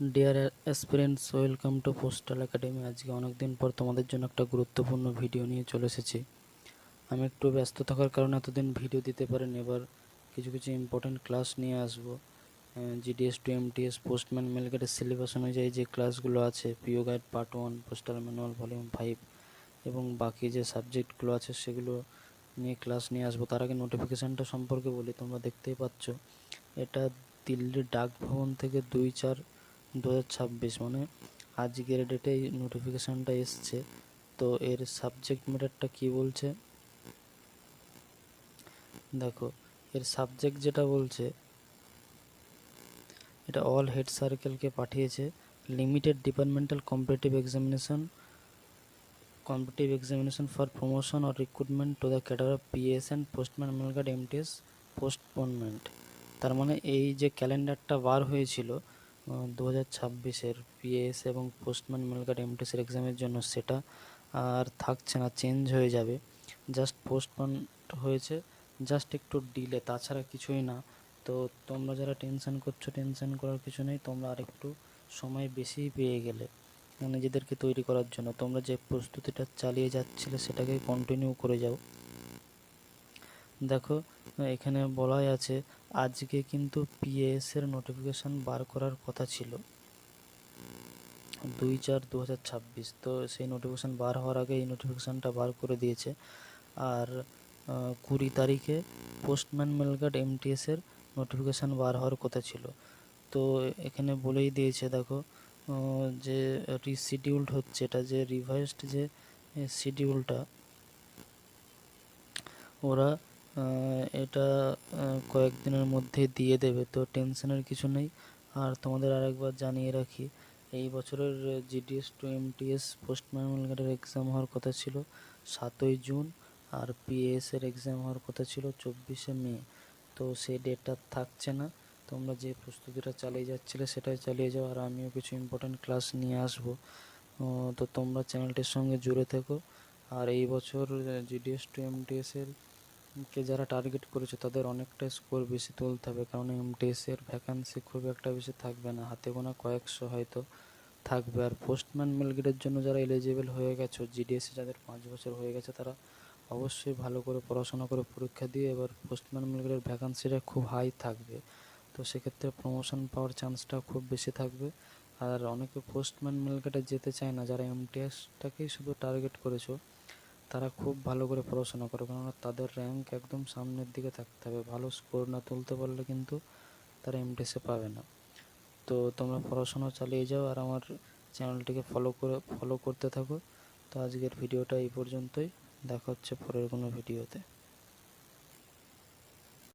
Deer aspirants, welcome to postal academy. আজকে অনেক দিন পর তোমাদের জন্য একটা গুরুত্বপূর্ণ ভিডিও নিয়ে চলে এসেছি। আমি একটু ব্যস্ত থাকার কারণে এতদিন ভিডিও দিতে পারিনি। এবার কিছু কিছু ইম্পর্টেন্ট ক্লাস নিয়ে আসবো। GDS to MTS postman mail গেটের সিলেবাস অনুযায়ী যে ক্লাসগুলো আছে, PO guide part 1, postal manual volume 5 এবং বাকি যে সাবজেক্টগুলো আছে সেগুলো নিয়ে ক্লাস নিয়ে আসবো। তার আগে নোটিফিকেশানটা সম্পর্কে বলি। তোমরা দেখতেই পাচ্ছ, এটা দিল্লির ডাক ভবন থেকে 2/4/2026, মানে আজকের ডেটে এই নোটিফিকেশানটা এসছে। তো এর সাবজেক্ট ম্যাটারটা কী বলছে দেখো। এর সাবজেক্ট যেটা বলছে, এটা অল হেড সার্কেলকে পাঠিয়েছে। Limited departmental competitive examination for promotion or recruitment to the cadre of PS and postman mail guard MTS postponement. তার মানে এই যে ক্যালেন্ডারটা বার হয়েছিল 2026-এর পিএস এবং পোস্টম্যান মেলগার্ড এমটিএসের এক্সামের জন্য, সেটা আর থাকছে না, চেঞ্জ হয়ে যাবে। জাস্ট পোস্টপোন হয়েছে, জাস্ট একটু ডিলে, তাছাড়া কিছুই না। তো তোমরা যারা টেনশন করছো, টেনশন করার কিছু নেই। তোমরা আরেকটু সময় বেশিই পেয়ে গেলে নিজেদেরকে তৈরি করার জন্য। তোমরা যে প্রস্তুতিটা চালিয়ে যাচ্ছিলে সেটাকে কন্টিনিউ করে যাও। দেখো, এখানে বলাই আছে আজকে কিন্তু পিএসের নোটিফিকেশান বার করার কথা ছিল 2/4/2026। তো সেই নোটিফিকেশান বার হওয়ার আগে এই নোটিফিকেশানটা বার করে দিয়েছে। আর 20 তারিখে পোস্টম্যান মেলগার্ড এমটিএসের নোটিফিকেশান বার হওয়ার কথা ছিল। তো এখানে বলেই দিয়েছে, দেখো, যে রিশিডিউলড হচ্ছে, এটা যে রিভাইজড যে শিডিউলটা, ওরা এটা কয়েকদিনের মধ্যে দিয়ে দেবে। তো টেনশনের কিছু নেই। আর তোমাদের আরেকবার জানিয়ে রাখি, এই বছরের জিডিএস টু এমটিএস পোস্টম্যান মেলগার্ডের এক্সাম হওয়ার কথা ছিল 7ই জুন, আর পিএসের এক্সাম হওয়ার কথা ছিল 24শে মে। তো সেই ডেটটা থাকছে না। তোমরা যে প্রস্তুতিটা চালিয়ে যাচ্ছিলে সেটাই চালিয়ে যাও। আর আমিও কিছু ইম্পর্টেন্ট ক্লাস নিয়ে আসবো। তো তোমরা চ্যানেলটির সঙ্গে জুড়ে থেকো। আর এই বছর জিডিএস টু এমটিএসের কে যারা টার্গেট করেছে তাদের অনেকটা স্কোর বেশি তুলতে হবে, কারণ এমটিএসের ভ্যাকান্সি খুব একটা বেশি থাকবে না, হাতে গোনা কয়েকশো হয়তো থাকবে। আর পোস্টম্যান মেলগেটের জন্য যারা এলিজিবল হয়ে গেছো, জিডিএসে যাদের 5 বছর হয়ে গেছে, তারা অবশ্যই ভালো করে পড়াশোনা করে পরীক্ষা দিয়ে এবার পোস্টম্যান মেলগেটের ভ্যাকান্সিটা খুব হাই থাকবে। তো সেক্ষেত্রে প্রমোশন পাওয়ার চান্সটা খুব বেশি থাকবে। আর অনেকে পোস্টম্যান মেলগেটে যেতে চায় না, যারা এমটিএসটাকেই শুধু টার্গেট করেছো, তারা খুব ভালো করে পড়াশোনা করে, কেননা তাদের র্যাঙ্ক একদম সামনের দিকে থাকতে হবে। ভালো স্কোর না তুলতে পারলে কিন্তু তারা এমটিএসে পাবে না। তো তোমরা পড়াশোনা চালিয়ে যাও আর আমার চ্যানেলটিকে ফলো করতে থাকো। তো আজকের ভিডিওটা এই পর্যন্তই। দেখা হচ্ছে পরের কোনো ভিডিওতে।